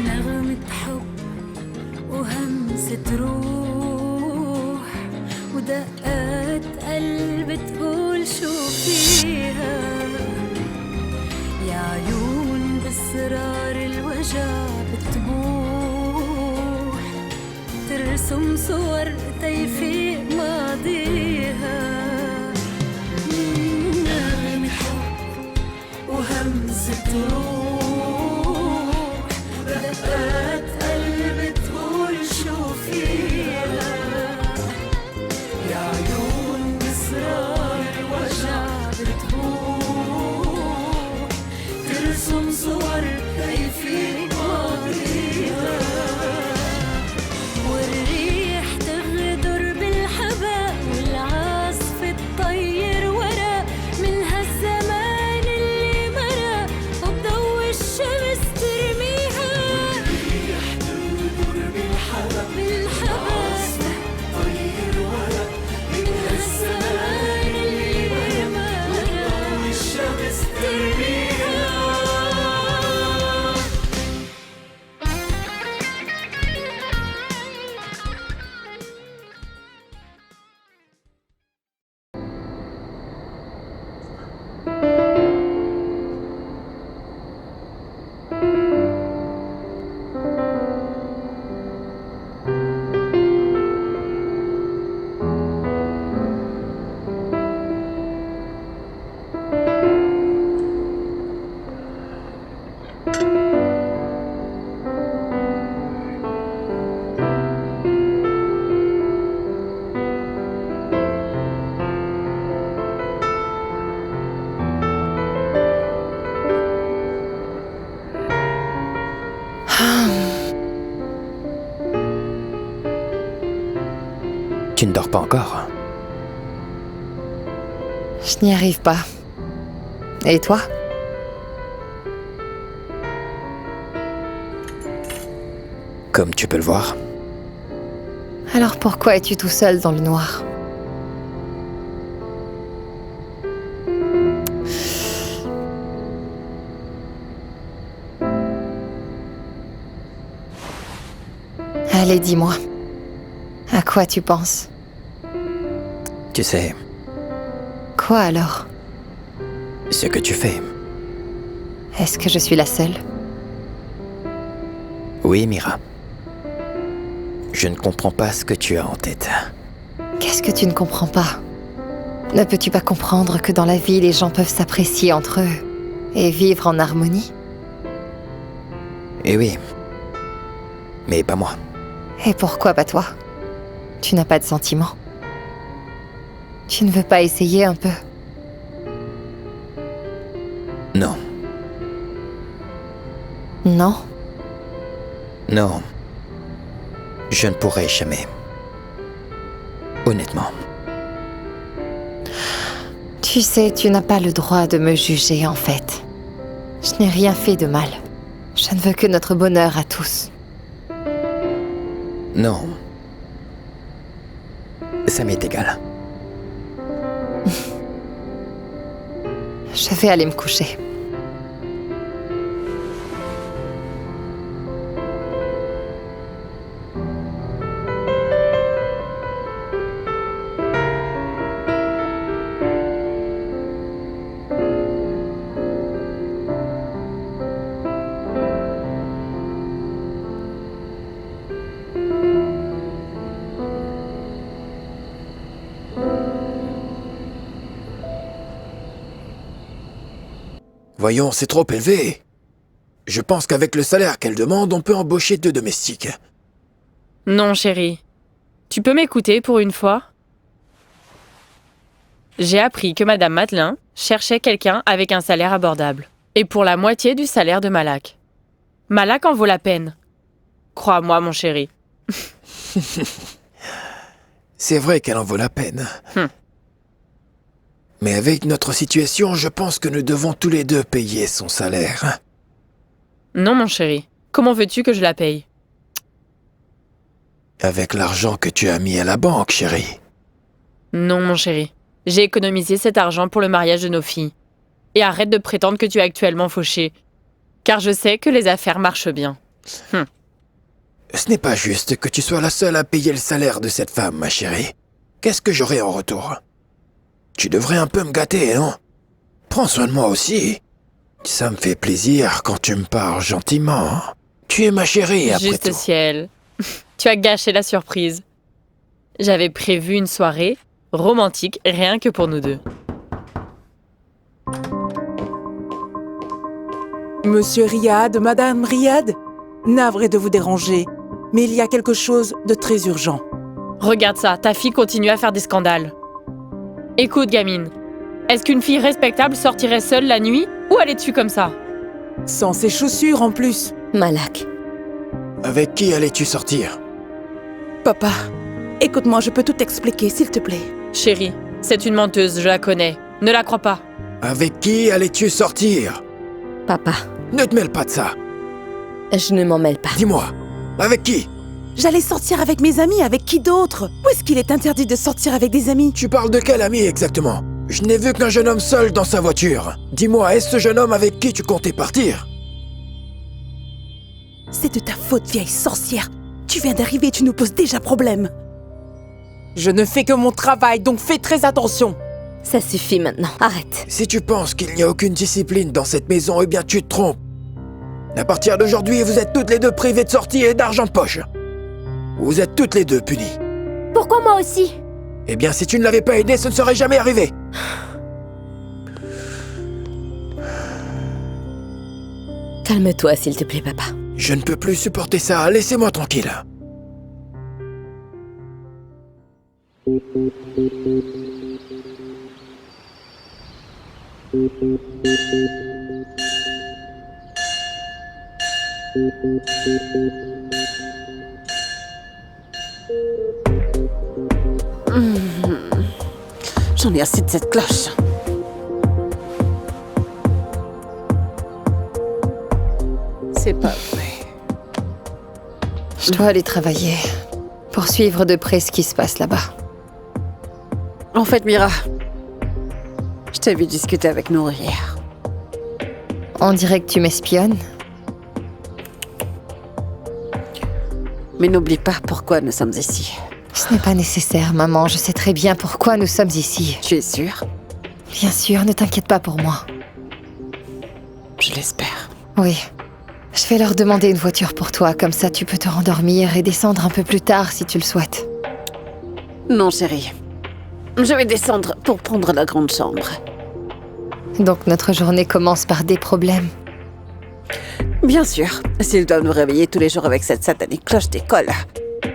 نغمة حب وهمسة روح ودقات قلب تقول شو فيها يا عيون بأسرار الوجع بتبوح ترسم صور تيفيق ماضيها نغمة حب وهمسة روح ودقات قلب تقول شو فيها يا عيون بأسرار الوجع بتبوح ترسم صور تيفيق ماضيها والريح تغدر بالحباء والعاصف تطير ورا من هالزمان اللي مرا وبضو الشمس ترميها والريح تغدر بالحباء تطير ورا من هالزمان اللي مرا وبضو الشمس ترميها Tu ne dors pas encore? Je n'y arrive pas. Et toi? Comme tu peux le voir. Alors pourquoi es-tu tout seul dans le noir? Allez, dis-moi. À quoi tu penses? Tu sais, Quoi alors? ce que tu fais. Est-ce que je suis la seule? Oui, Mira. Je ne comprends pas ce que tu as en tête. Qu'est-ce que tu ne comprends pas? Ne peux-tu pas comprendre que dans la vie, les gens peuvent s'apprécier entre eux et vivre en harmonie? Eh oui. Mais pas moi. Et pourquoi pas toi? Tu n'as pas de sentiments? Tu ne veux pas essayer un peu? Non. Non? Non. Je ne pourrai jamais. Honnêtement. Tu sais, tu n'as pas le droit de me juger en fait. Je n'ai rien fait de mal. Je ne veux que notre bonheur à tous. Non. Ça m'est égal. Je vais aller me coucher. Voyons, c'est trop élevé. Je pense qu'avec le salaire qu'elle demande, on peut embaucher 2 domestiques. Non, chérie. Tu peux m'écouter pour une fois? J'ai appris que Madame Matelin cherchait quelqu'un avec un salaire abordable. Et pour la moitié du salaire de Malak. Malak en vaut la peine. Crois-moi, mon chéri. C'est vrai qu'elle en vaut la peine. Mais avec notre situation, je pense que nous devons tous les deux payer son salaire. Non, mon chéri. Comment veux-tu que je la paye? Avec l'argent que tu as mis à la banque, chérie. Non, mon chéri. J'ai économisé cet argent pour le mariage de nos filles. Et arrête de prétendre que tu es actuellement fauché. Car je sais que les affaires marchent bien. Ce n'est pas juste que tu sois la seule à payer le salaire de cette femme, ma chérie. Qu'est-ce que j'aurai en retour? Tu devrais un peu me gâter, non? Prends soin de moi aussi. Ça me fait plaisir quand tu me parles gentiment. Tu es ma chérie, après Juste tout. ciel. Tu as gâché la surprise. J'avais prévu une soirée romantique rien que pour nous deux. Monsieur Riyad, Madame Riyad, navré de vous déranger, mais il y a quelque chose de très urgent. Regarde ça, ta fille continue à faire des scandales. Écoute, gamine, est-ce qu'une fille respectable sortirait seule la nuit ou aller dessus comme ça? Sans ses chaussures en plus. Malak, Avec qui allais-tu sortir? Papa, écoute-moi, je peux tout expliquer, s'il te plaît. Chérie, c'est une menteuse, je la connais. Ne la crois pas. Avec qui allais-tu sortir? Papa, Ne te mêle pas de ça. je ne m'en mêle pas. Dis-moi, avec qui? J'allais sortir avec mes amis, avec qui d'autre? Où est-ce qu'il est interdit de sortir avec des amis? Tu parles de quel ami exactement? Je n'ai vu qu'un jeune homme seul dans sa voiture. Dis-moi, est-ce ce jeune homme avec qui tu comptais partir? C'est de ta faute, vieille sorcière. Tu viens d'arriver, tu nous poses déjà problème. Je ne fais que mon travail, donc fais très attention. Ça suffit maintenant, arrête. Si tu penses qu'il n'y a aucune discipline dans cette maison, eh bien tu te trompes. À partir d'aujourd'hui, vous êtes toutes les deux privées de sortie et d'argent de poche. Vous êtes toutes les deux punies. Pourquoi moi aussi? Eh bien, si tu ne l'avais pas aidé, ce ne serait jamais arrivé. Calme-toi, s'il te plaît, papa. Je ne peux plus supporter ça, laissez-moi tranquille. J'en ai assez de cette cloche. C'est pas vrai. Je dois aller travailler. Pour suivre de près ce qui se passe là-bas. En fait, Mira, je t'ai vu discuter avec Nour hier. On dirait que tu m'espionnes. Mais n'oublie pas pourquoi nous sommes ici. Ce n'est pas nécessaire, maman. Je sais très bien pourquoi nous sommes ici. Tu es sûre? Bien sûr, ne t'inquiète pas pour moi. Je l'espère. Oui. Je vais leur demander une voiture pour toi, comme ça tu peux te rendormir et descendre un peu plus tard si tu le souhaites. Non, chérie. Je vais descendre pour prendre la grande chambre. Donc notre journée commence par des problèmes. Bien sûr, s'ils doivent nous réveiller tous les jours avec cette satanique cloche d'école,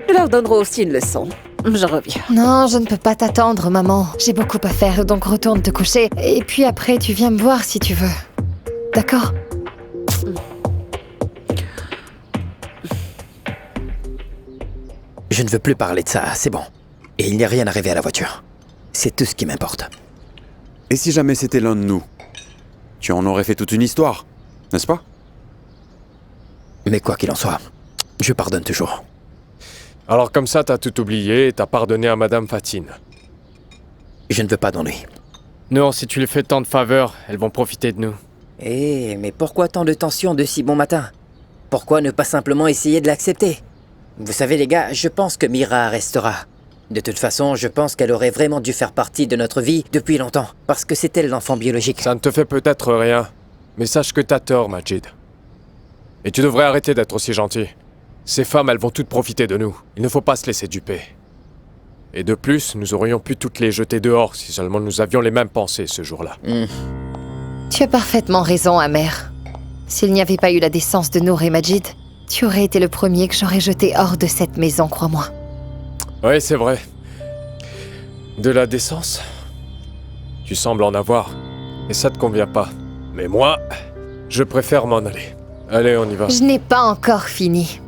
nous leur donnerons aussi une leçon. Je reviens. Non, je ne peux pas t'attendre, maman. J'ai beaucoup à faire, donc retourne te coucher. Et puis après, tu viens me voir si tu veux. D'accord ? Je ne veux plus parler de ça, c'est bon. Et il n'y a rien arrivé à la voiture. C'est tout ce qui m'importe. Et si jamais c'était l'un de nous? Tu en aurais fait toute une histoire, n'est-ce pas? Mais quoi qu'il en soit, je pardonne toujours. Alors comme ça, t'as tout oublié et t'as pardonné à Madame Fatine. Je ne veux pas d'ennui. Non, si tu lui fais tant de faveurs, elles vont profiter de nous. Mais pourquoi tant de tension de si bon matin? Pourquoi ne pas simplement essayer de l'accepter? Vous savez les gars, je pense que Mira restera. De toute façon, je pense qu'elle aurait vraiment dû faire partie de notre vie depuis longtemps, parce que c'est elle l'enfant biologique. Ça ne te fait peut-être rien, mais sache que t'as tort, Majid. Et tu devrais arrêter d'être aussi gentil. Ces femmes, elles vont toutes profiter de nous. Il ne faut pas se laisser duper. Et de plus, nous aurions pu toutes les jeter dehors si seulement nous avions les mêmes pensées ce jour-là. Tu as parfaitement raison, Amer. S'il n'y avait pas eu la décence de Nour et Majid, tu aurais été le premier que j'aurais jeté hors de cette maison, crois-moi. Oui, c'est vrai. De la décence? Tu sembles en avoir. Et ça te convient pas. Mais moi, je préfère m'en aller. Allez, on y va. Je n'ai pas encore fini.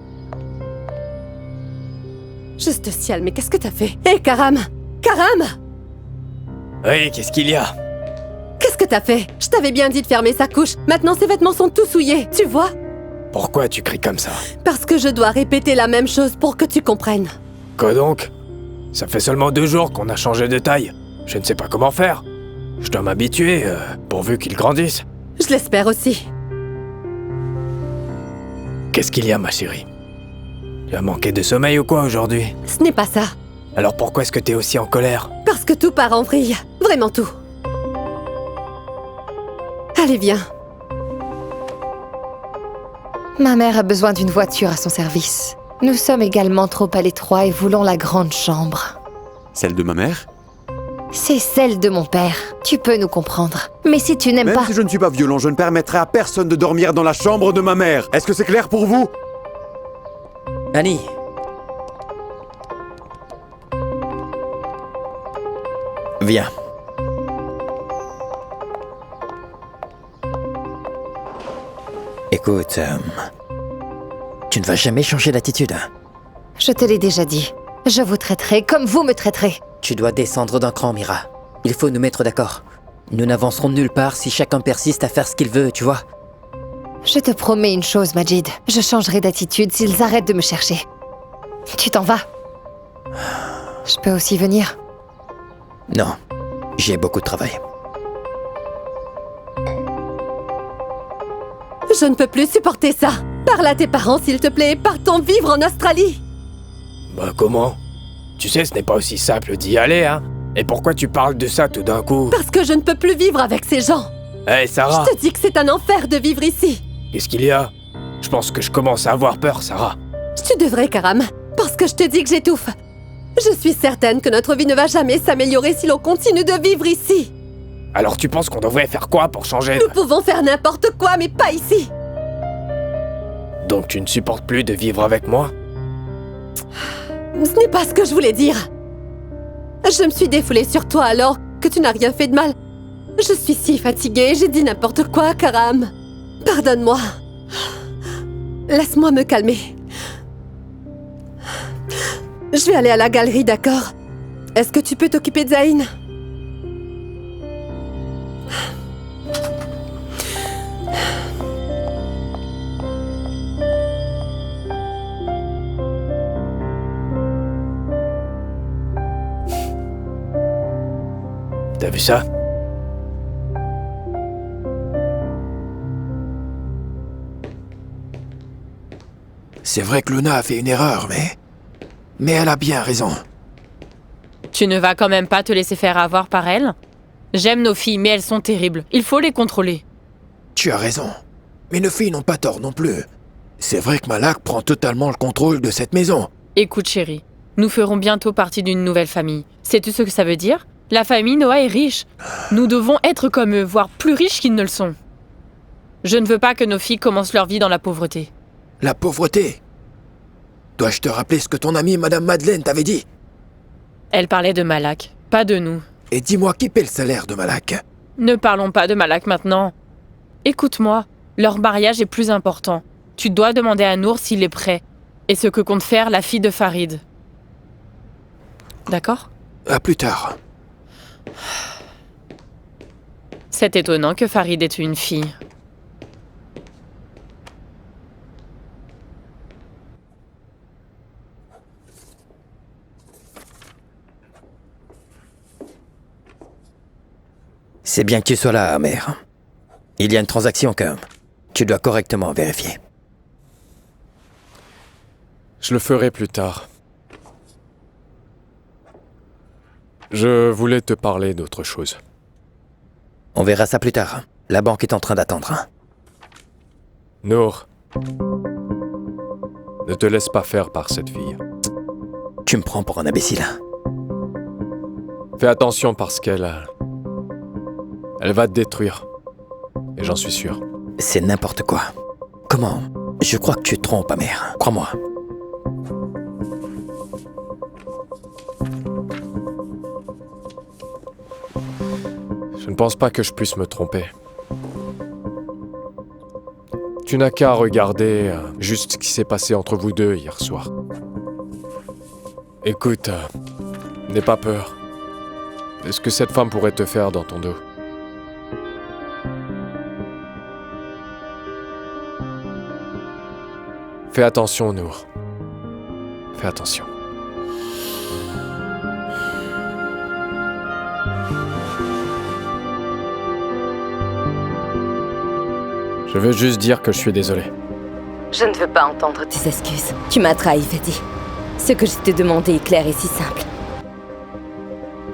Juste ciel, mais qu'est-ce que t'as fait? Hé, Karam! Karam! Oui, qu'est-ce qu'il y a? Qu'est-ce que t'as fait? Je t'avais bien dit de fermer sa couche. Maintenant, ses vêtements sont tous souillés, tu vois? Pourquoi tu cries comme ça? Parce que je dois répéter la même chose pour que tu comprennes. Quoi donc? Ça fait seulement 2 jours qu'on a changé de taille. Je ne sais pas comment faire. Je dois m'habituer, pourvu qu'ils grandissent. Je l'espère aussi. Qu'est-ce qu'il y a, ma chérie? Tu as manqué de sommeil ou quoi aujourd'hui? Ce n'est pas ça. Alors pourquoi est-ce que t'es aussi en colère? Parce que tout part en vrille. Vraiment tout. Allez, viens. Ma mère a besoin d'une voiture à son service. Nous sommes également trop à l'étroit et voulons la grande chambre. Celle de ma mère? C'est celle de mon père. Tu peux nous comprendre. Mais si tu n'aimes Même pas... si je ne suis pas violent, je ne permettrai à personne de dormir dans la chambre de ma mère. Est-ce que c'est clair pour vous? Annie. Viens. Écoute, tu ne vas jamais changer d'attitude. Je te l'ai déjà dit. Je vous traiterai comme vous me traiterez. Tu dois descendre d'un cran, Mira. Il faut nous mettre d'accord. Nous n'avancerons nulle part si chacun persiste à faire ce qu'il veut, tu vois. Je te promets une chose, Majid. Je changerai d'attitude s'ils arrêtent de me chercher. Tu t'en vas. Je peux aussi venir? Non, j'ai beaucoup de travail. Je ne peux plus supporter ça. Parle à tes parents, s'il te plaît, et partons vivre en Australie. Bah comment? Tu sais, ce n'est pas aussi simple d'y aller, hein? Et pourquoi tu parles de ça tout d'un coup? Parce que je ne peux plus vivre avec ces gens. Hé, Sarah! Je te dis que c'est un enfer de vivre ici. Qu'est-ce qu'il y a? Je pense que je commence à avoir peur, Sarah. Tu devrais, Karam, parce que je te dis que j'étouffe. Je suis certaine que notre vie ne va jamais s'améliorer si l'on continue de vivre ici. Alors tu penses qu'on devrait faire quoi pour changer? Nous pouvons faire n'importe quoi, mais pas ici. Donc tu ne supportes plus de vivre avec moi? Ce n'est pas ce que je voulais dire. Je me suis défoulée sur toi alors que tu n'as rien fait de mal. Je suis si fatiguée, j'ai dit n'importe quoi, Karam. Pardonne-moi. Laisse-moi me calmer. Je vais aller à la galerie, d'accord? Est-ce que tu peux t'occuper de Zayn? T'as vu ça? C'est vrai que Luna a fait une erreur, mais elle a bien raison. Tu ne vas quand même pas te laisser faire avoir par elles? J'aime nos filles, mais elles sont terribles. Il faut les contrôler. Tu as raison. Mais nos filles n'ont pas tort non plus. C'est vrai que Malak prend totalement le contrôle de cette maison. Écoute, chérie, nous ferons bientôt partie d'une nouvelle famille. Sais-tu ce que ça veut dire? La famille Noah est riche. Nous devons être comme eux, voire plus riches qu'ils ne le sont. Je ne veux pas que nos filles commencent leur vie dans la pauvreté. La pauvreté? Dois-je te rappeler ce que ton amie Madame Madeleine t'avait dit? Elle parlait de Malak, pas de nous. Et dis-moi qui paie le salaire de Malak? Ne parlons pas de Malak maintenant. Écoute-moi, leur mariage est plus important. Tu dois demander à Nour s'il est prêt. Et ce que compte faire la fille de Farid. D'accord? À plus tard. C'est étonnant que Farid ait une fille. C'est bien que tu sois là, mère. Il y a une transaction quand même. Tu dois correctement vérifier. Je le ferai plus tard. Je voulais te parler d'autre chose. On verra ça plus tard. La banque est en train d'attendre. Nour, ne te laisse pas faire par cette fille. Tu me prends pour un imbécile. Fais attention parce qu'elle va te détruire. Et j'en suis sûr. C'est n'importe quoi. Comment? Je crois que tu te trompes, mère. Crois-moi. Je ne pense pas que je puisse me tromper. Tu n'as qu'à regarder juste ce qui s'est passé entre vous deux hier soir. Écoute, n'aie pas peur de ce que cette femme pourrait te faire dans ton dos. Fais attention, Nour. Fais attention. Je veux juste dire que je suis désolé. Je ne veux pas entendre tes excuses. Tu m'as trahi, Fadi. Ce que je t'ai demandé est clair et si simple.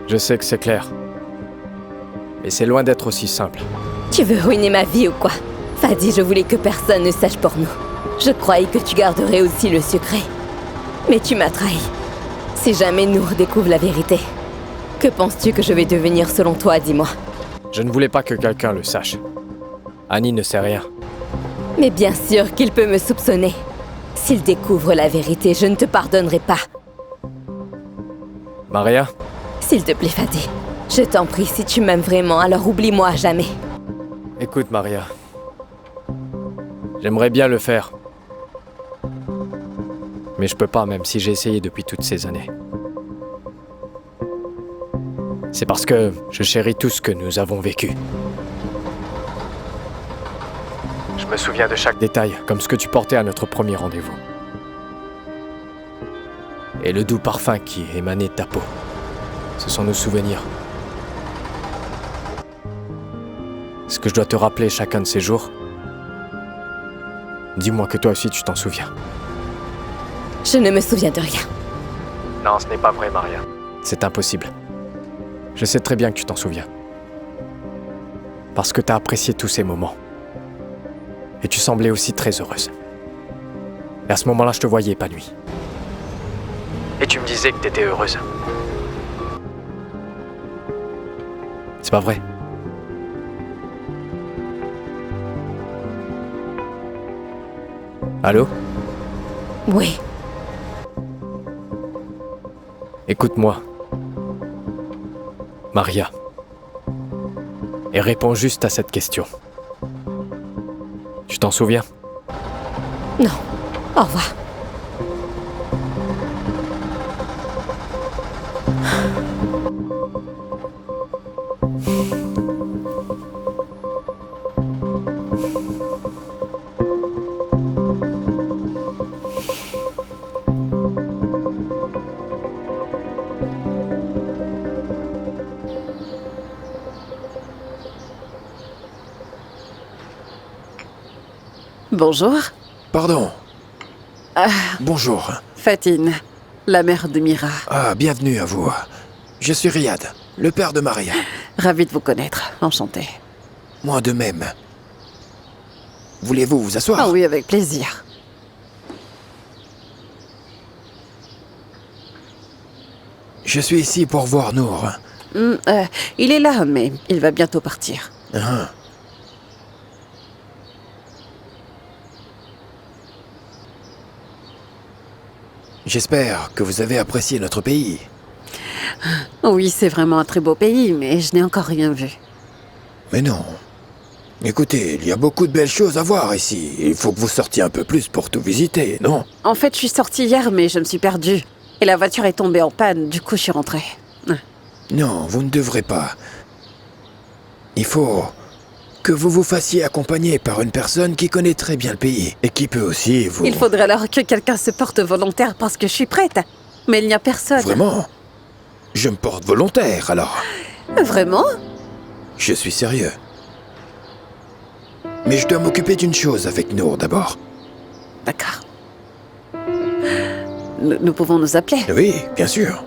Je sais que c'est clair. Mais c'est loin d'être aussi simple. Tu veux ruiner ma vie ou quoi? Fadi, je voulais que personne ne sache pour nous. Je croyais que tu garderais aussi le secret. Mais tu m'as trahi. Si jamais Nour découvre la vérité, que penses-tu que je vais devenir selon toi, dis-moi? Je ne voulais pas que quelqu'un le sache. Annie ne sait rien. Mais bien sûr qu'il peut me soupçonner. S'il découvre la vérité, je ne te pardonnerai pas. Maria, S'il te plaît, Fadi. Je t'en prie, si tu m'aimes vraiment, alors oublie-moi à jamais. écoute Maria. J'aimerais bien le faire. Mais je peux pas, même si j'ai essayé depuis toutes ces années. C'est parce que je chéris tout ce que nous avons vécu. Je me souviens de chaque détail, comme ce que tu portais à notre premier rendez-vous. Et le doux parfum qui émanait de ta peau. Ce sont nos souvenirs. Est-ce que je dois te rappeler chacun de ces jours? Dis-moi que toi aussi tu t'en souviens. Je ne me souviens de rien. Non, ce n'est pas vrai, Maria. C'est impossible. Je sais très bien que tu t'en souviens. Parce que t'as apprécié tous ces moments. Et tu semblais aussi très heureuse. Et à ce moment-là, je te voyais épanouie. Et tu me disais que t'étais heureuse. C'est pas vrai? Allô? Oui. Écoute-moi. Maria. Et réponds juste à cette question. Tu t'en souviens? Non. Au revoir. Bonjour. Pardon. Bonjour. Fatine, la mère de Mira. Ah, bienvenue à vous. Je suis Riyad, le père de Maria. Ravi de vous connaître. Enchanté. Moi de même. Voulez-vous vous asseoir? Ah oui, avec plaisir. Je suis ici pour voir Nour. Il est là, mais il va bientôt partir. Ah. J'espère que vous avez apprécié notre pays. Oui, c'est vraiment un très beau pays, mais je n'ai encore rien vu. Mais non. Écoutez, il y a beaucoup de belles choses à voir ici. Il faut que vous sortiez un peu plus pour tout visiter, non? En fait, je suis sortie hier, mais je me suis perdue. Et la voiture est tombée en panne, du coup je suis rentrée. Non, vous ne devrez pas. Il faut que vous vous fassiez accompagner par une personne qui connaît très bien le pays et qui peut aussi vous... Il faudrait alors que quelqu'un se porte volontaire parce que je suis prête. Mais il n'y a personne. Vraiment? Je me porte volontaire, alors. Vraiment? Je suis sérieux. Mais je dois m'occuper d'une chose avec Nour d'abord. D'accord. Nous pouvons nous appeler? Oui, bien sûr.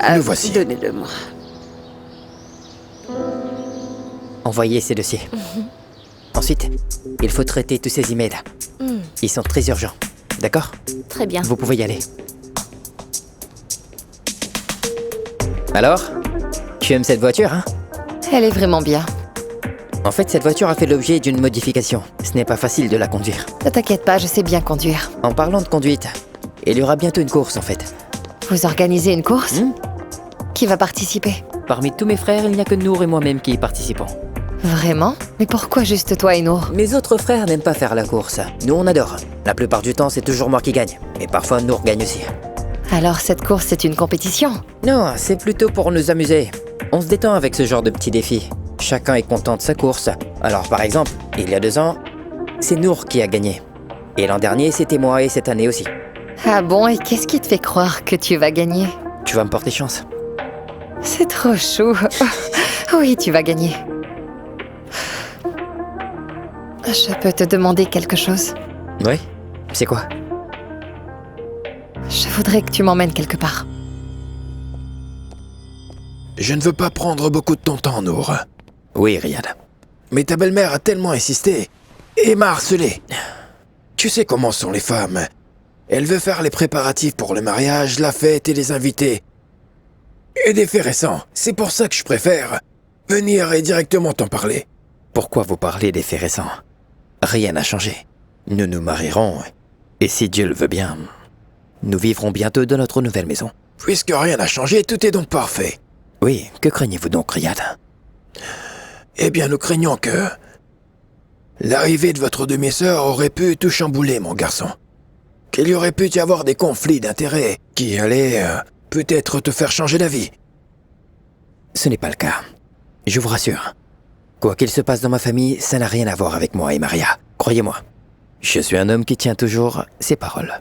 Le voici. Donnez-le-moi. Envoyez ces dossiers. Ensuite, il faut traiter tous ces emails. Ils sont très urgents. D'accord? Très bien. Vous pouvez y aller. Alors? Tu aimes cette voiture, hein? Elle est vraiment bien. En fait, cette voiture a fait l'objet d'une modification. Ce n'est pas facile de la conduire. Ne t'inquiète pas, je sais bien conduire. En parlant de conduite, il y aura bientôt une course, en fait. Vous organisez une course? Qui va participer? Parmi tous mes frères, il n'y a que Nour et moi-même qui y participons. Vraiment? Mais pourquoi juste toi et Nour? Mes autres frères n'aiment pas faire la course. Nous, on adore. La plupart du temps, c'est toujours moi qui gagne. Mais parfois, Nour gagne aussi. Alors cette course, c'est une compétition? Non, c'est plutôt pour nous amuser. On se détend avec ce genre de petits défis. Chacun est content de sa course. Alors par exemple, il y a 2 ans, c'est Nour qui a gagné. Et l'an dernier, c'était moi et cette année aussi. Ah bon, et qu'est-ce qui te fait croire que tu vas gagner? Tu vas me porter chance. C'est trop chou. Oui, tu vas gagner. Je peux te demander quelque chose? Oui? C'est quoi? Je voudrais que tu m'emmènes quelque part. Je ne veux pas prendre beaucoup de ton temps, Nour. Oui, Riyad. Mais ta belle-mère a tellement insisté et m'a harcelé. Tu sais comment sont les femmes. Elle veut faire les préparatifs pour le mariage, la fête et les invités. Et des faits récents. C'est pour ça que je préfère venir et directement t'en parler. Pourquoi vous parlez des faits récents? Rien n'a changé. Nous nous marierons, et si Dieu le veut bien, nous vivrons bientôt dans notre nouvelle maison. Puisque rien n'a changé, tout est donc parfait. Oui, que craignez-vous donc, Riyad? Eh bien, nous craignons que l'arrivée de votre demi-sœur aurait pu tout chambouler, mon garçon. Qu'il y aurait pu y avoir des conflits d'intérêts qui allaient peut-être te faire changer d'avis. Ce n'est pas le cas. Je vous rassure. Quoi qu'il se passe dans ma famille, ça n'a rien à voir avec moi et Maria. Croyez-moi. Je suis un homme qui tient toujours ses paroles.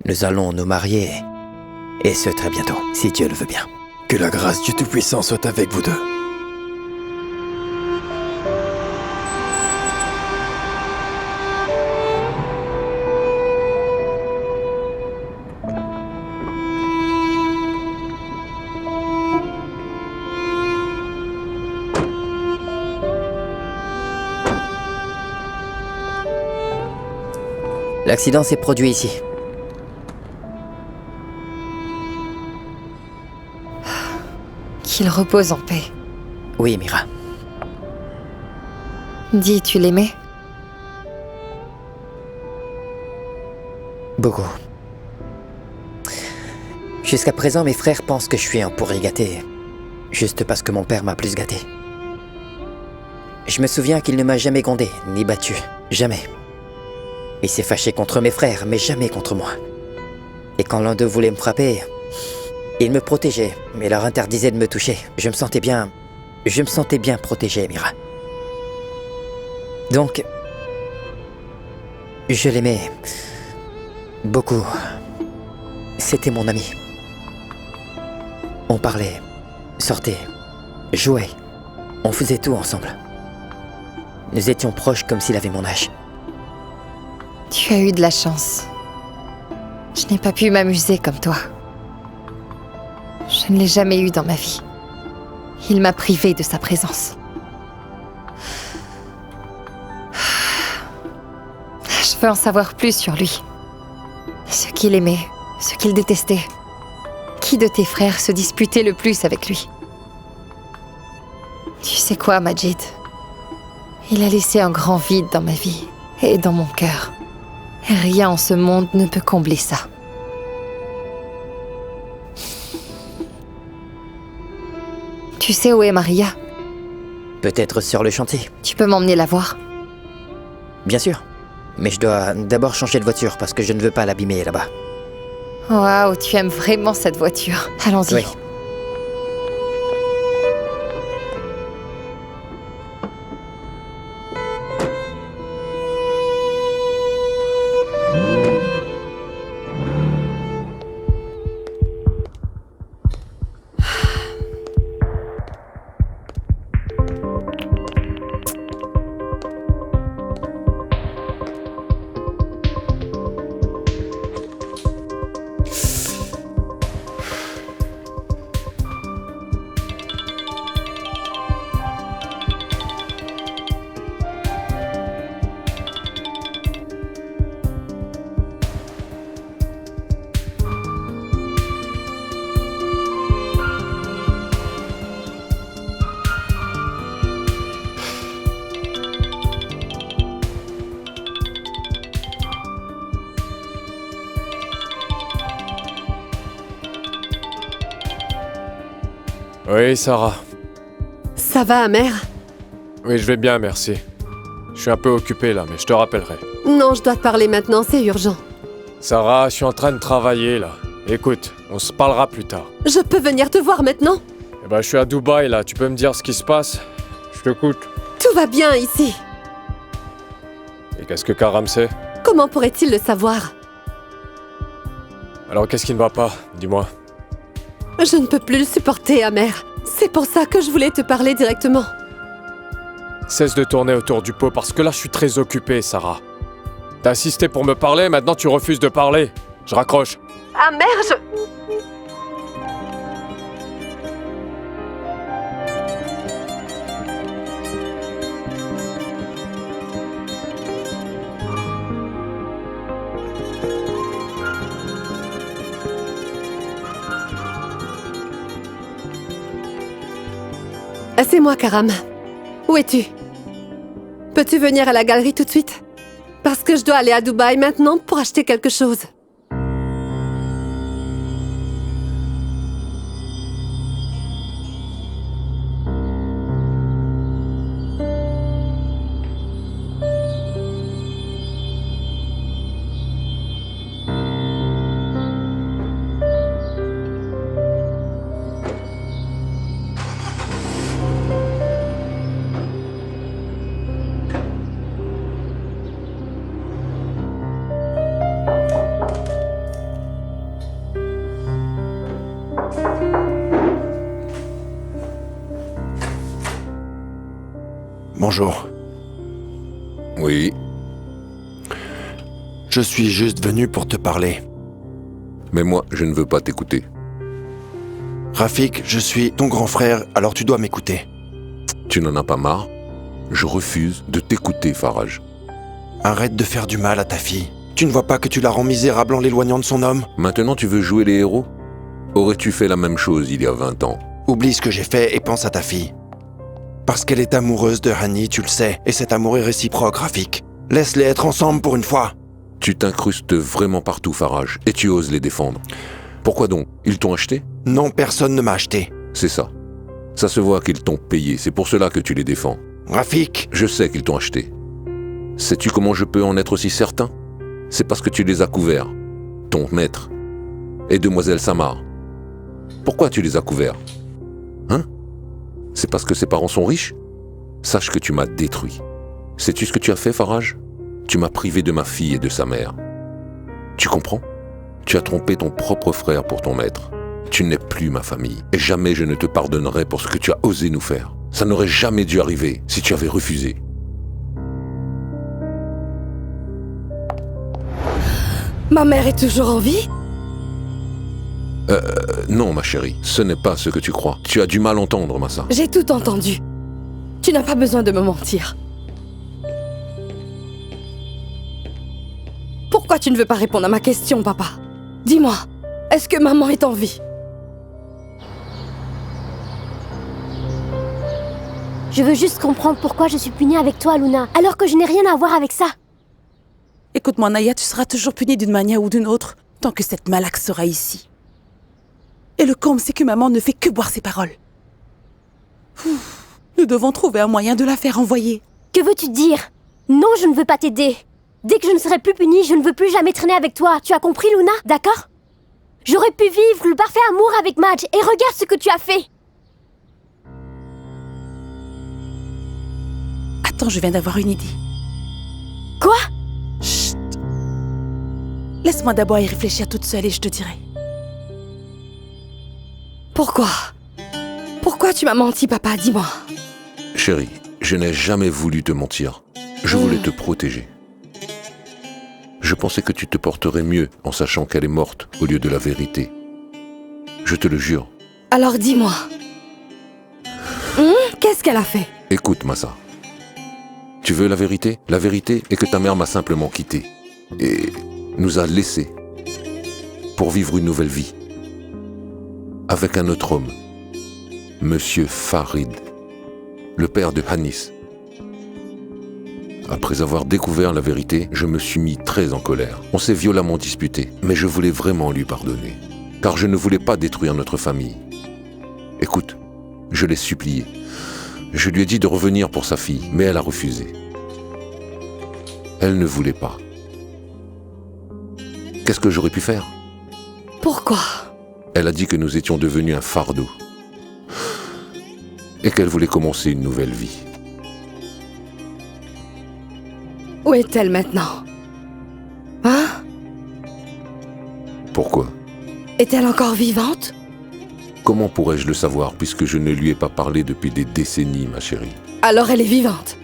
Nous allons nous marier, et ce très bientôt, si Dieu le veut bien. Que la grâce du Tout-Puissant soit avec vous deux. L'accident s'est produit ici. Qu'il repose en paix. Oui, Mira. Dis, tu l'aimais? Beaucoup. Jusqu'à présent, mes frères pensent que je suis un pourri gâté, juste parce que mon père m'a plus gâté. Je me souviens qu'il ne m'a jamais grondé, ni battu. Jamais. Il s'est fâché contre mes frères, mais jamais contre moi. Et quand l'un d'eux voulait me frapper, il me protégeait, mais leur interdisait de me toucher. Je me sentais bien protégé, Mira. Donc, je l'aimais beaucoup. C'était mon ami. On parlait, sortait, jouait. On faisait tout ensemble. Nous étions proches comme s'il avait mon âge. Tu as eu de la chance. Je n'ai pas pu m'amuser comme toi. Je ne l'ai jamais eu dans ma vie. Il m'a privée de sa présence. Je veux en savoir plus sur lui. Ce qu'il aimait, ce qu'il détestait. Qui de tes frères se disputait le plus avec lui? Tu sais quoi, Majid? Il a laissé un grand vide dans ma vie et dans mon cœur. Et rien en ce monde ne peut combler ça. Tu sais où est Maria? Peut-être sur le chantier. Tu peux m'emmener la voir? Bien sûr. Mais je dois d'abord changer de voiture parce que je ne veux pas l'abîmer là-bas. Waouh, tu aimes vraiment cette voiture. Allons-y. Oui. Oui, Sarah. Ça va, Amer? Oui, je vais bien, merci. Je suis un peu occupé là, mais je te rappellerai. Non, je dois te parler maintenant, c'est urgent. Sarah, je suis en train de travailler là. Écoute, on se parlera plus tard. Je peux venir te voir maintenant? Eh ben, je suis à Dubaï là, tu peux me dire ce qui se passe? Je t'écoute. Tout va bien ici. Et qu'est-ce que Karam sait? Comment pourrait-il le savoir? Alors qu'est-ce qui ne va pas? Dis-moi. Je ne peux plus le supporter, Amer. C'est pour ça que je voulais te parler directement. Cesse de tourner autour du pot parce que là je suis très occupé, Sarah. T'as insisté pour me parler, maintenant tu refuses de parler. Je raccroche. Ah merde, C'est moi, Karam. Où es-tu? Peux-tu venir à la galerie tout de suite? Parce que je dois aller à Dubaï maintenant pour acheter quelque chose. Bonjour. Oui. Je suis juste venu pour te parler. Mais moi, je ne veux pas t'écouter. Rafik, je suis ton grand frère, alors tu dois m'écouter. Tu n'en as pas marre? Je refuse de t'écouter, Faraj. Arrête de faire du mal à ta fille. Tu ne vois pas que tu la rends misérable en l'éloignant de son homme? Maintenant, tu veux jouer les héros? Aurais-tu fait la même chose il y a 20 ans? Oublie ce que j'ai fait et pense à ta fille. Parce qu'elle est amoureuse de Hani, tu le sais, et cet amour est réciproque, Rafik. Laisse-les être ensemble pour une fois. Tu t'incrustes vraiment partout, Faraj, et tu oses les défendre. Pourquoi donc? Ils t'ont acheté? Non, personne ne m'a acheté. C'est ça. Ça se voit qu'ils t'ont payé, c'est pour cela que tu les défends. Rafik! Je sais qu'ils t'ont acheté. Sais-tu comment je peux en être aussi certain? C'est parce que tu les as couverts. Ton maître. Et demoiselle Samar. Pourquoi tu les as couverts? Hein? C'est parce que ses parents sont riches? Sache que tu m'as détruit. Sais-tu ce que tu as fait, Faraj? Tu m'as privé de ma fille et de sa mère. Tu comprends? Tu as trompé ton propre frère pour ton maître. Tu n'es plus ma famille. Et jamais je ne te pardonnerai pour ce que tu as osé nous faire. Ça n'aurait jamais dû arriver si tu avais refusé. Ma mère est toujours en vie? Non, ma chérie, ce n'est pas ce que tu crois. Tu as du mal à entendre, Massa. J'ai tout entendu. Tu n'as pas besoin de me mentir. Pourquoi tu ne veux pas répondre à ma question, papa? Dis-moi, est-ce que maman est en vie? Je veux juste comprendre pourquoi je suis punie avec toi, Luna, alors que je n'ai rien à voir avec ça. Écoute-moi, Naya, tu seras toujours punie d'une manière ou d'une autre, tant que cette Malak sera ici. Et le comble, c'est que maman ne fait que boire ses paroles. Nous devons trouver un moyen de la faire envoyer. Que veux-tu dire? Non, je ne veux pas t'aider. Dès que je ne serai plus punie, je ne veux plus jamais traîner avec toi. Tu as compris, Luna? D'accord? J'aurais pu vivre le parfait amour avec Madge, et regarde ce que tu as fait. Attends, je viens d'avoir une idée. Quoi? Chut! Laisse-moi d'abord y réfléchir toute seule et je te dirai. Pourquoi? Pourquoi tu m'as menti, papa? Dis-moi. Chérie, je n'ai jamais voulu te mentir. Je voulais te protéger. Je pensais que tu te porterais mieux en sachant qu'elle est morte au lieu de la vérité. Je te le jure. Alors dis-moi. Qu'est-ce qu'elle a fait? Écoute, Massa. Tu veux la vérité? La vérité est que ta mère m'a simplement quitté et nous a laissés pour vivre une nouvelle vie. Avec un autre homme, Monsieur Farid, le père de Hanis. Après avoir découvert la vérité, je me suis mis très en colère. On s'est violemment disputé, mais je voulais vraiment lui pardonner, car je ne voulais pas détruire notre famille. Écoute, je l'ai supplié. Je lui ai dit de revenir pour sa fille, mais elle a refusé. Elle ne voulait pas. Qu'est-ce que j'aurais pu faire? Pourquoi? Elle a dit que nous étions devenus un fardeau et qu'elle voulait commencer une nouvelle vie. Où est-elle maintenant? Hein? Pourquoi? Est-elle encore vivante? Comment pourrais-je le savoir puisque je ne lui ai pas parlé depuis des décennies, ma chérie? Alors elle est vivante.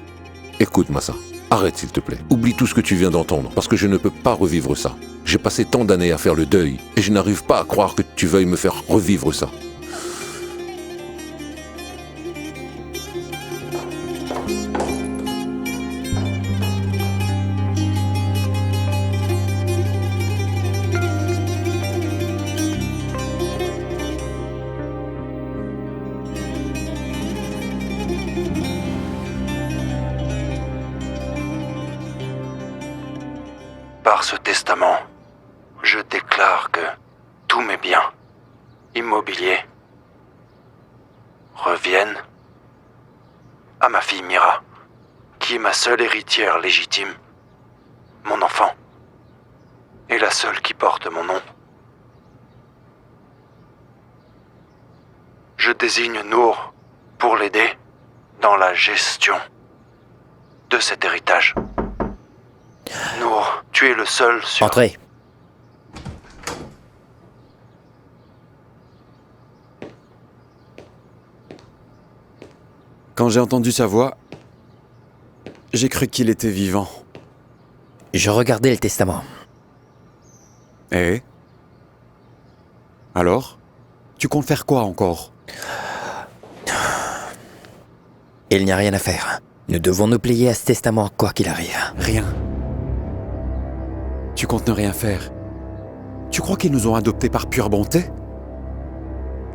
Écoute, Massa, arrête s'il te plaît. Oublie tout ce que tu viens d'entendre, parce que je ne peux pas revivre ça. J'ai passé tant d'années à faire le deuil, et je n'arrive pas à croire que tu veuilles me faire revivre ça. Par ce testament, je déclare que tous mes biens immobiliers reviennent à ma fille Mira, qui est ma seule héritière légitime, mon enfant, et la seule qui porte mon nom. Je désigne Nour pour l'aider dans la gestion de cet héritage. Nour, tu es le seul sur... Entrez. Quand j'ai entendu sa voix, j'ai cru qu'il était vivant. Je regardais le testament. Et alors? Tu comptes faire quoi encore? Il n'y a rien à faire. Nous devons nous plier à ce testament quoi qu'il arrive. Rien. Tu comptes ne rien faire. Tu crois qu'ils nous ont adoptés par pure bonté?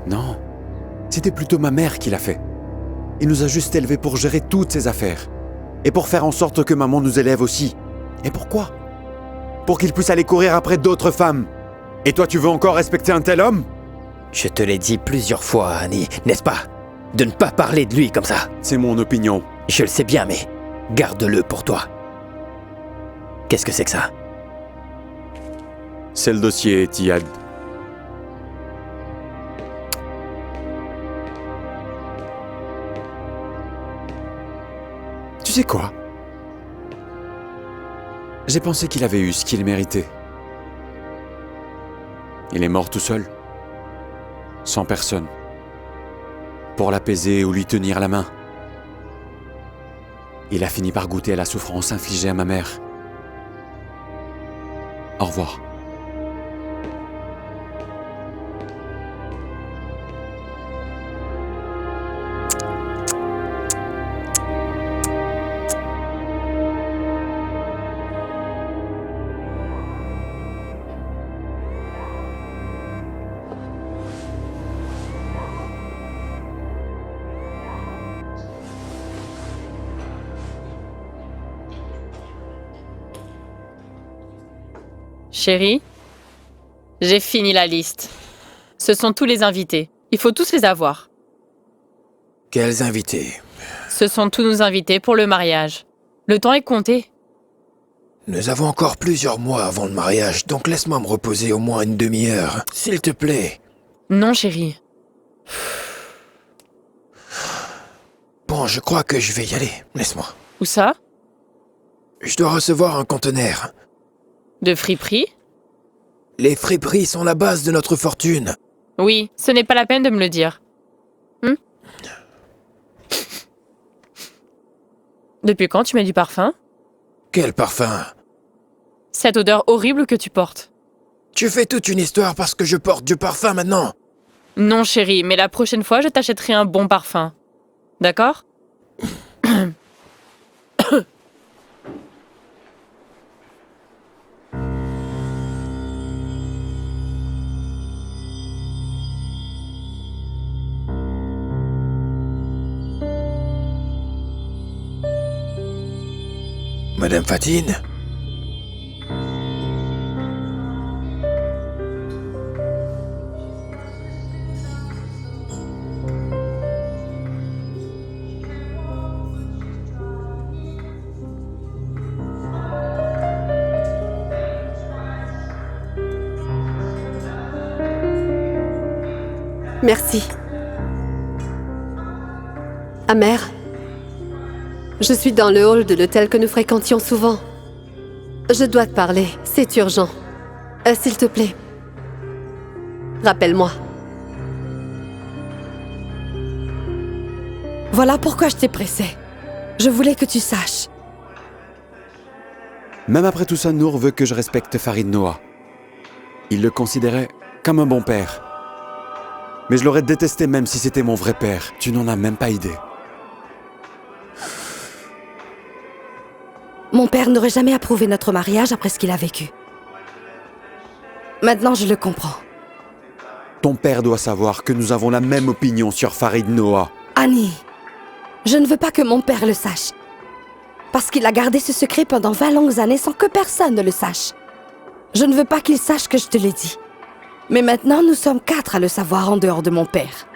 Non. C'était plutôt ma mère qui l'a fait. Il nous a juste élevés pour gérer toutes ses affaires. Et pour faire en sorte que maman nous élève aussi. Et pourquoi? Pour qu'il puisse aller courir après d'autres femmes. Et toi, tu veux encore respecter un tel homme? Je te l'ai dit plusieurs fois, Annie, n'est-ce pas? De ne pas parler de lui comme ça. C'est mon opinion. Je le sais bien, mais garde-le pour toi. Qu'est-ce que c'est que ça? C'est le dossier Etihad. Tu sais quoi? J'ai pensé qu'il avait eu ce qu'il méritait. Il est mort tout seul. Sans personne. Pour l'apaiser ou lui tenir la main. Il a fini par goûter à la souffrance infligée à ma mère. Au revoir. Chérie, j'ai fini la liste. Ce sont tous les invités. Il faut tous les avoir. Quels invités? Ce sont tous nos invités pour le mariage. Le temps est compté. Nous avons encore plusieurs mois avant le mariage, donc laisse-moi me reposer au moins une demi-heure, s'il te plaît. Non, chérie. Bon, je crois que je vais y aller. Laisse-moi. Où ça? Je dois recevoir un conteneur. De friperie? Les friperies sont la base de notre fortune. Oui, ce n'est pas la peine de me le dire. Depuis quand tu mets du parfum? Quel parfum? Cette odeur horrible que tu portes. Tu fais toute une histoire parce que je porte du parfum maintenant. Non, chérie, mais la prochaine fois, je t'achèterai un bon parfum. D'accord? Madame Fatine? Merci. Amer, je suis dans le hall de l'hôtel que nous fréquentions souvent. Je dois te parler, c'est urgent. S'il te plaît, rappelle-moi. Voilà pourquoi je t'ai pressé. Je voulais que tu saches. Même après tout ça, Nour veut que je respecte Farid Noah. Il le considérait comme un bon père. Mais je l'aurais détesté même si c'était mon vrai père. Tu n'en as même pas idée. Mon père n'aurait jamais approuvé notre mariage après ce qu'il a vécu. Maintenant, je le comprends. Ton père doit savoir que nous avons la même opinion sur Farid Noah. Annie, je ne veux pas que mon père le sache. Parce qu'il a gardé ce secret pendant 20 longues années sans que personne ne le sache. Je ne veux pas qu'il sache que je te l'ai dit. Mais maintenant, nous sommes 4 à le savoir en dehors de mon père.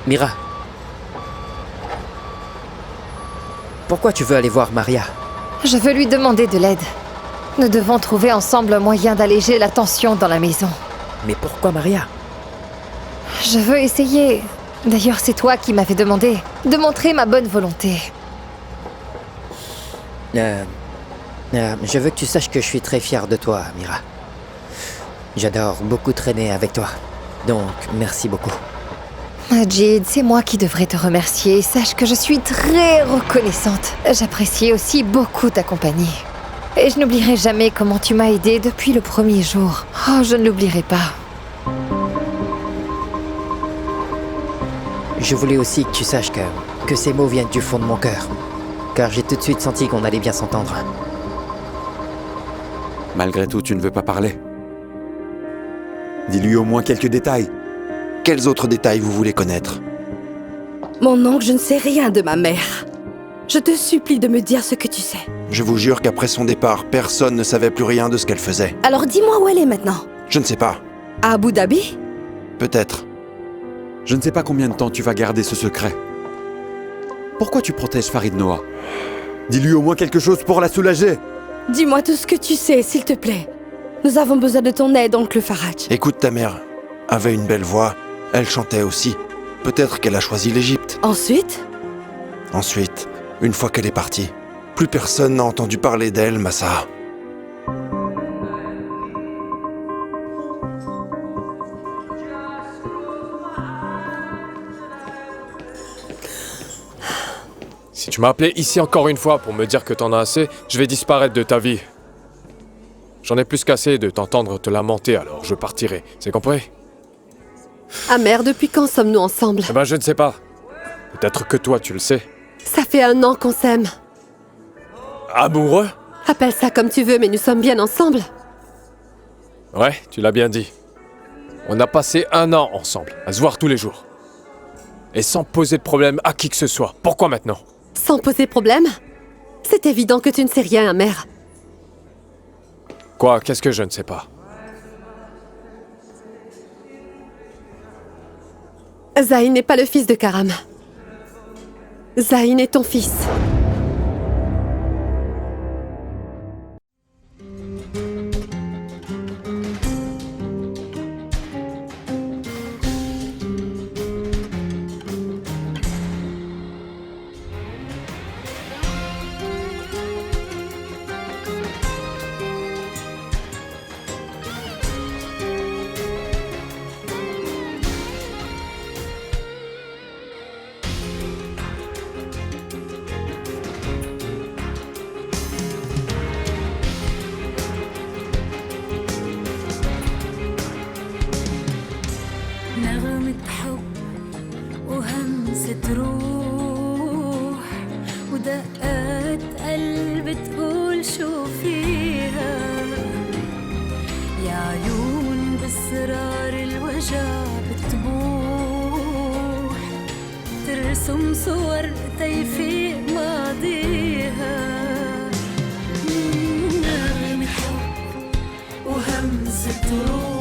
Mira. Pourquoi tu veux aller voir Maria? Je veux lui demander de l'aide. Nous devons trouver ensemble un moyen d'alléger la tension dans la maison. Mais pourquoi Maria? Je veux essayer. D'ailleurs, c'est toi qui m'avais demandé de montrer ma bonne volonté. Je veux que tu saches que je suis très fier de toi, Mira. J'adore beaucoup traîner avec toi. Donc, merci beaucoup. Majid, c'est moi qui devrais te remercier. Sache que je suis très reconnaissante. J'apprécie aussi beaucoup ta compagnie. Et je n'oublierai jamais comment tu m'as aidée depuis le premier jour. Oh, je ne l'oublierai pas. Je voulais aussi que tu saches que ces mots viennent du fond de mon cœur. Car j'ai tout de suite senti qu'on allait bien s'entendre. Malgré tout, tu ne veux pas parler. Dis-lui au moins quelques détails. Quels autres détails vous voulez connaître? Mon oncle, je ne sais rien de ma mère. Je te supplie de me dire ce que tu sais. Je vous jure qu'après son départ, personne ne savait plus rien de ce qu'elle faisait. Alors dis-moi où elle est maintenant. Je ne sais pas. À Abu Dhabi? Peut-être. Je ne sais pas combien de temps tu vas garder ce secret. Pourquoi tu protèges Farid Noah? Dis-lui au moins quelque chose pour la soulager. Dis-moi tout ce que tu sais, s'il te plaît. Nous avons besoin de ton aide, oncle Faraj. Écoute, ta mère avait une belle voix. Elle chantait aussi. Peut-être qu'elle a choisi l'Égypte. Ensuite, une fois qu'elle est partie, plus personne n'a entendu parler d'elle, Massa. Si tu m'as appelé ici encore une fois pour me dire que t'en as assez, je vais disparaître de ta vie. J'en ai plus qu'assez de t'entendre te lamenter, alors je partirai. C'est compris? Amer, depuis quand sommes-nous ensemble? Eh ben, je ne sais pas. Peut-être que toi, tu le sais. Ça fait 1 an qu'on s'aime. Amoureux? Appelle ça comme tu veux, mais nous sommes bien ensemble. Ouais, tu l'as bien dit. On a passé 1 an ensemble, à se voir tous les jours. Et sans poser de problème à qui que ce soit. Pourquoi maintenant? Sans poser problème? C'est évident que tu ne sais rien, Amer. Quoi? Qu'est-ce que je ne sais pas? Zayn n'est pas le fils de Karam. Zayn est ton fils. نغمة حب وهمسة روح ودقات قلب تقول شو فيها يا عيون بأسرار الوجع بتبوح ترسم صور تيفيق ماضيها نغمة حب وهمسة روح